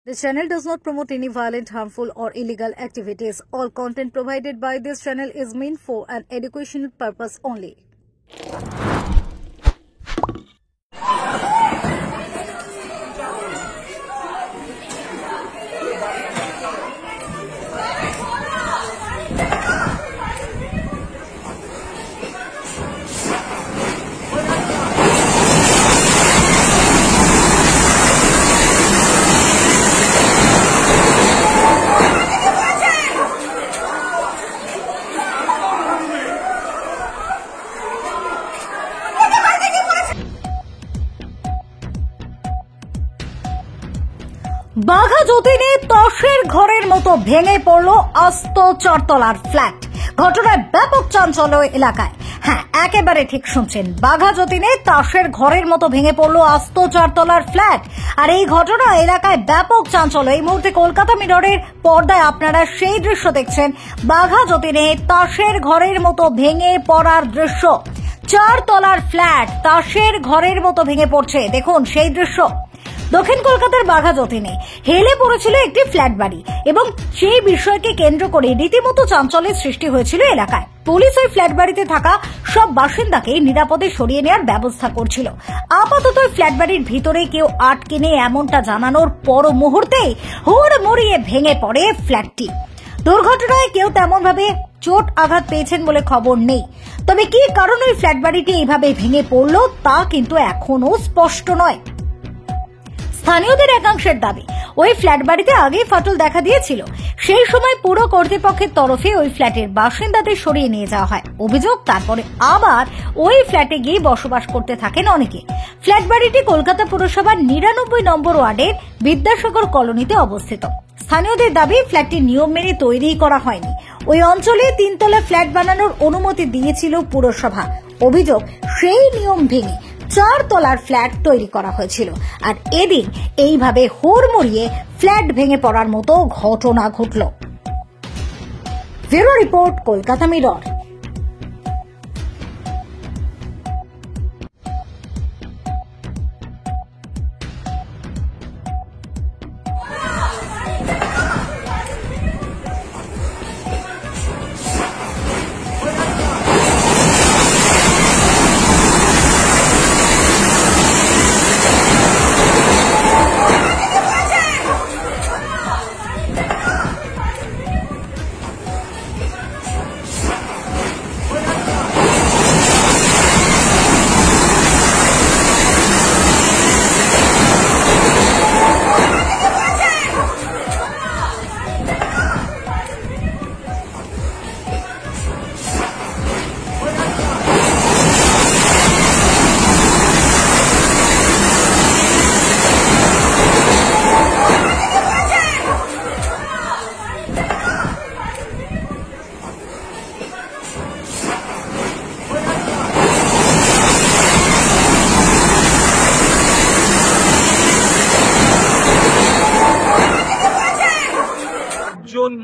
This channel does not promote any violent, harmful, or illegal activities. All content provided by this channel is meant for an educational purpose only. বাঘা যতীনে তসের ঘরের মতো ভেঙে পড়ল আস্ত চারতলার flat. ঘটনায় ব্যাপক চাঞ্চল্য এলাকায়। হ্যাঁ, একেবারে ঠিক শুনছেন, বাঘা যতীনে তাসের ঘরের মতো ভেঙে পড়ল আস্ত চারতলার ফ্ল্যাট। আর এই ঘটনা এলাকায় ব্যাপক চাঞ্চল্য। এই মুহূর্তে কলকাতা মিররের পর্দায় আপনারা সেই দৃশ্য দেখছেন, বাঘা যতীনে তাসের ঘরের মতো ভেঙে পড়ার দৃশ্য। চারতলার ফ্ল্যাট তাসের ঘরের মতো ভেঙে পড়ছে, দেখুন সেই দৃশ্য। দক্ষিণ কলকাতার বাঘা যতীনে হেলে পড়েছিল একটি ফ্ল্যাট বাড়ি এবং সেই বিষয়কে কেন্দ্র করে রীতিমতো চাঞ্চল্যের সৃষ্টি হয়েছিল এলাকায়। পুলিশ ওই ফ্ল্যাট বাড়িতে থাকা সব বাসিন্দাকে নিরাপদে সরিয়ে নেওয়ার ব্যবস্থা করছিল। আপাতত ওই ফ্ল্যাট বাড়ির ভিতরে কেউ আটকে নেই এমনটা জানানোর পর মুহূর্তেই হুড়মুড়িয়ে ভেঙে পড়ে ফ্ল্যাটটি। দুর্ঘটনায় কেউ তেমন ভাবে চোট আঘাত পেয়েছেন বলে খবর নেই, তবে কি কারণে ওই ফ্ল্যাট বাড়িটি এইভাবে ভেঙে পড়ল তা কিন্তু এখনো স্পষ্ট নয়। স্থানীয়দের একাংশের দাবি, ওই ফ্ল্যাট বাড়িতে আগেই ফাটল দেখা দিয়েছিল। সেই সময় পুরো কর্তৃপক্ষের তরফে ওই ফ্ল্যাটের বাসিন্দাদের সরিয়ে নিয়ে যাওয়া হয়। অভিযোগ, তারপরে আবার ওই ফ্ল্যাটে গিয়ে বসবাস করতে থাকেন অনেকে। ফ্ল্যাট বাড়িটি কলকাতা পুরসভার ৯৯ নম্বর ওয়ার্ডের বিদ্যাসাগর কলোনিতে অবস্থিত। স্থানীয়দের দাবি, ফ্ল্যাটটি নিয়ম মেনে তৈরি করা হয়নি। ওই অঞ্চলে ৩ তলা ফ্ল্যাট বানানোর অনুমতি দিয়েছিল পুরসভা। অভিযোগ, সেই নিয়ম ভেঙে ৪ তলার ফ্ল্যাট তৈরি করা হয়েছিল। আর এদিন এইভাবে হুড়মুড়িয়ে ফ্ল্যাট ভেঙে পড়ার মতো ঘটনা ঘটল। Bureau report, Kolkata mirror.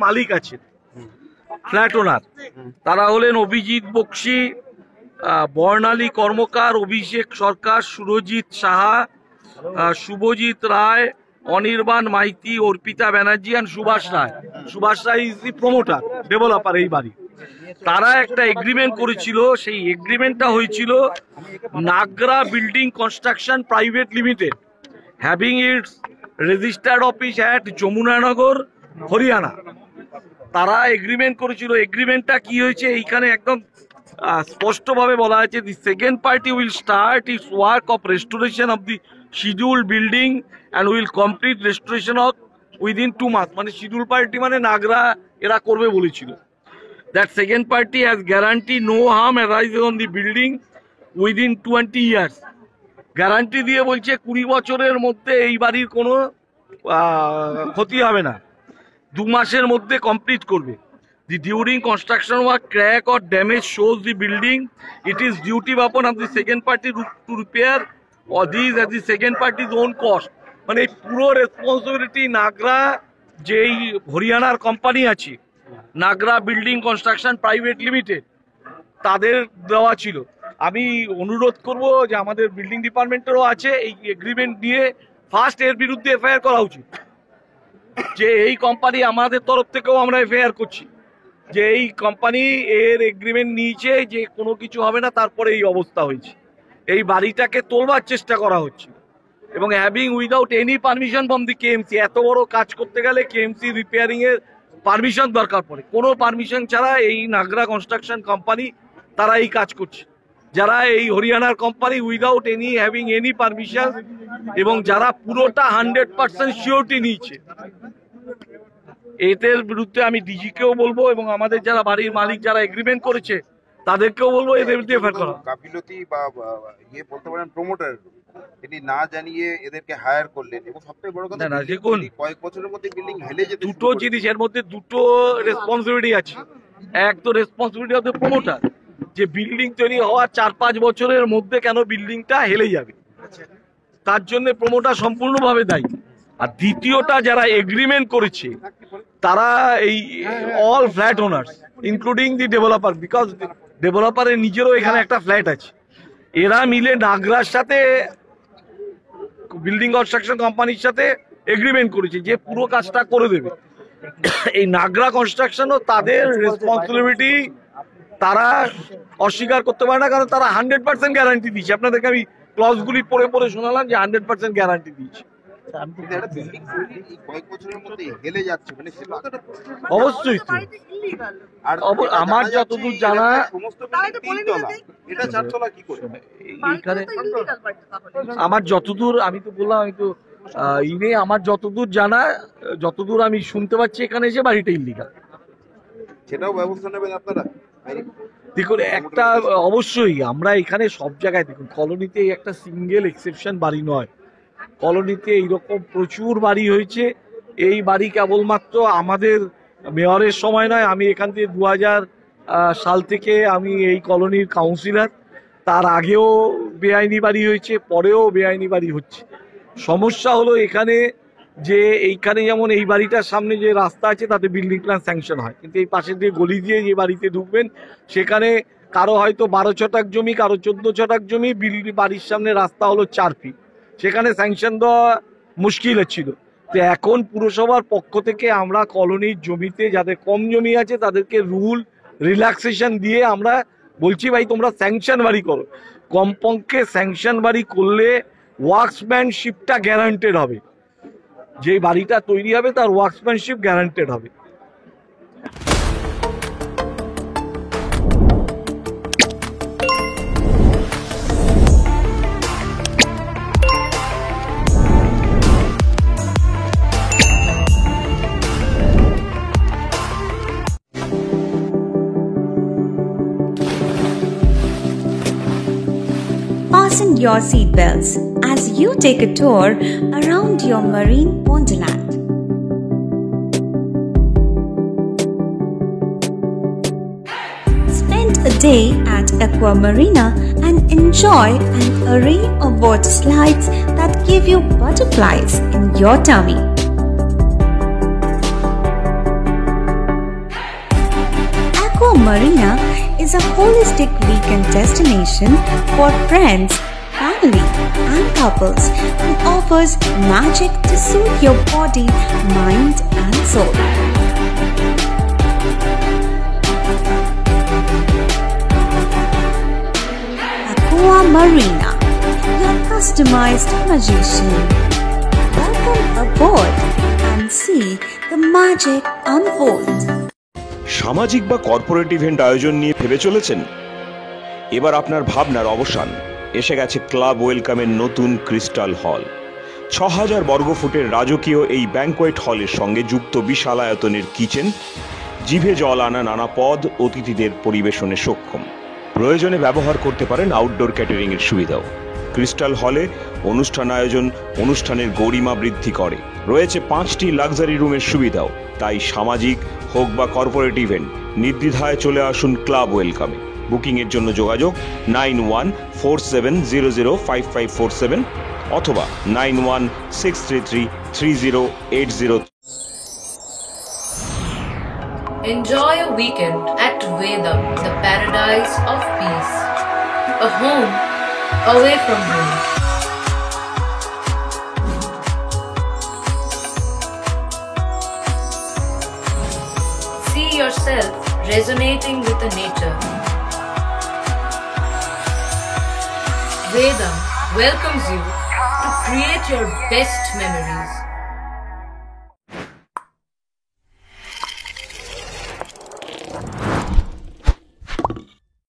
মালিক আছে, ফ্ল্যাট ওনার, তারা হলেন Abhijit Bakshi, Barnali Karmakar, Abhishek Sarkar, Surajit Saha, Subhajit Roy, Anirban Maiti, Arpita Banerjee and Subhash Roy. Subhash Roy is the promoter, developer এই বাড়ি। তারা একটা এগ্রিমেন্ট করেছিল, সেই এগ্রিমেন্টটা হয়েছিল Nagra building construction private limited, having its registered office at Yamunanagar, Haryana. তারা এগ্রিমেন্ট করেছিল। এগ্রিমেন্টটা কি হয়েছে এইখানে একদম স্পষ্টভাবে বলা আছে, the second party will start its work of restoration of the schedule building and will complete restoration of within 2 month. মানে শিডিউল পার্টি মানে নাগরা এরা করবে বলেছিল। That second party has guarantee no harm arises on the building within 20 years. Guarantee দিয়ে বলছে 20 বছরের মধ্যে এই বাড়ির কোনো ক্ষতি হবে না, 2 মাসের মধ্যে কমপ্লিট করবে। The during construction work crack or damage shows the building, it is duty upon of the second party to repair or this at the second party's own cost. মানে এই পুরো রেসপন্সিবিলিটি নাগরা, যে এই হরিয়ানার কোম্পানি আছে নাগরা building construction private limited, তাদের দেওয়া ছিল। আমি অনুরোধ করব যে আমাদের বিল্ডিং ডিপার্টমেন্টেরও আছে, এই এগ্রিমেন্ট নিয়ে ফার্স্ট এর বিরুদ্ধে এফআইআর করা উচিত। যে এই কোম্পানি, আমাদের তরফ থেকেও আমরা এফআইআর করছি যে এই কোম্পানি এর এগ্রিমেন্ট নিয়েছে যে কোনো কিছু হবে না, তারপরে এই অবস্থা হয়েছে। এই বাড়িটাকে তোলবার চেষ্টা করা হচ্ছে এবং having without any permission from the KMC. এত বড় কাজ করতে গেলে কেএমসি রিপেয়ারিং এর পারমিশন দরকার পড়ে, কোনো পারমিশন ছাড়া এই নাগরা কনস্ট্রাকশন কোম্পানি তারা এই কাজ করছে। যারা এই হরিয়ানার company without any having any permission এবং যারা পুরোটা 100% সিওরিটি নিয়েছে, এদের বিরুদ্ধে আমি ডিজিকেও বলবো এবং আমাদের যারা বাড়ির মালিক যারা এগ্রিমেন্ট করেছে তাদেরকেও বলবো এদের বিরুদ্ধে এফআইআর করা। গাফিলতি বা ইয়ে বলতে পারেন প্রমোটার, তিনি না জানিয়ে এদেরকে হায়ার করলেন এবং সবথেকে বড় কথা দেখুন কয়েক বছরের মধ্যে বিল্ডিং হেলে যেতে দুটো জিনিস, এর মধ্যে দুটো রেসপন্সিবিলিটি আছে। এক তো রেসপন্সিবিলিটি অফ দ্য প্রমোটার, যে বিল্ডিং তৈরি হওয়ার 4-5 বছরের মধ্যে কেন বিল্ডিংটা হেলে যাবে, তার জন্য প্রমোটার সম্পূর্ণভাবে দায়ী। আর দ্বিতীয়টা যারা এগ্রিমেন্ট করেছে তারা এই all flat owners including the developer, because ডেভেলপারের নিজেরও এখানে একটা ফ্ল্যাট আছে, এরা মিলে নাগরার সাথে বিল্ডিং কনস্ট্রাকশন কোম্পানির সাথে এগ্রিমেন্ট করেছে যে পুরো কাজটা করে দেবে। এই নাগরা কনস্ট্রাকশনও তাদের রেসপন্সিবিলিটি তারা অস্বীকার করতে পারে না, কারণ তারা 100% গ্যারান্টি দিয়েছে। আপনাদেরকে আমি ক্লজগুলি পড়ে পড়ে শোনালাম যে 100% গ্যারান্টি দিয়েছে। অবশ্যই তো, আমার যতদূর জানা আমার যতদূর, আমি তো বললাম আমি তো আমার যতদূর জানা, যতদূর আমি শুনতে পাচ্ছি এখানে এসে বাড়িটা ইল্লিগাল। সেটাও ব্যবস্থা নেবেন আপনারা? দেখুন একটা অবশ্যই আমরা এখানে সব জায়গায়, দেখুন কলোনিতে একটা সিঙ্গেল এক্সেপশন বাড়ি নয়, কলোনিতে এইরকম প্রচুর বাড়ি হয়েছে। এই বাড়ি কেবলমাত্র আমাদের মেয়রের সময় নয়, আমি এখান থেকে 2000 সাল থেকে আমি এই কলোনির কাউন্সিলর, তার আগেও বেআইনি বাড়ি হয়েছে, পরেও বেআইনি বাড়ি হচ্ছে। সমস্যা হলো এখানে যে এইখানে যেমন এই বাড়িটার সামনে যে রাস্তা আছে তাতে বিল্ডিং প্ল্যান স্যাংশন হয়, কিন্তু এই পাশে দিয়ে গলি দিয়ে যে বাড়িতে ঢুকবেন সেখানে কারো হয়তো 12 ছটাক জমি, কারো 14 ছটাক জমি, বাড়ির সামনে রাস্তা হলো 4 ফিট, সেখানে স্যাংশন দেওয়া মুশকিল ছিল। তো এখন পুরসভার পক্ষ থেকে আমরা কলোনির জমিতে যাদের কম জমি আছে তাদেরকে রুল রিল্যাক্সেশন দিয়ে আমরা বলছি ভাই তোমরা স্যাংশন বাড়ি করো। কমপক্ষে স্যাংশন বাড়ি করলে ওয়ার্কসম্যানশিপটা গ্যারান্টেড হবে, যে বাড়িটা তৈরি হবে তার ওয়ার্কসম্যানশিপ গ্যারান্টেড হবে। Fasten your seatbelts as you take a tour around your marine wonderland. Spend a day at Aqua Marina and enjoy an array of water slides that give you butterflies in your tummy. Aqua Marina is a holistic weekend destination for friends, family, and couples and offers magic to soothe your body, mind, and soul. Aqua Marina, your customized magician. Welcome aboard and see the magic unfold. সামাজিক বা corporate event আয়োজন নিয়ে ভেবে চলেছেন? এবার আপনার ভাবনার অবসান। এসে গেছে ক্লাব ওয়েলকামের নতুন ক্রিস্টাল হল। 6000 বর্গফুটের রাজকীয় এই ব্যাংকোয়েট হলের সঙ্গে যুক্ত বিশাল আয়তনের কিচেন, জিভে জল আনা নানা পদ অতিথিদের পরিবেশনে সক্ষম। প্রয়োজনে ব্যবহার করতে পারেন আউটডোর ক্যাটারিং এর সুবিধাও। ক্রিস্টাল হলে অনুষ্ঠান আয়োজন অনুষ্ঠানের গরিমা বৃদ্ধি করে। রয়েছে 5টি লাক্সারি রুমের সুবিধাও। তাই সামাজিক হোক বা কর্পোরেট ইভেন্ট নির্দ্বিধায় চলে আসুন ক্লাব ওয়েলকামে। বুকিং এর জন্য যোগাযোগ 9147005547 অথবা 9163333080। Enjoy a weekend at Vedam, the paradise of peace. A home away from home. see yourself resonating with the nature. Vedam welcomes you to create your best memories.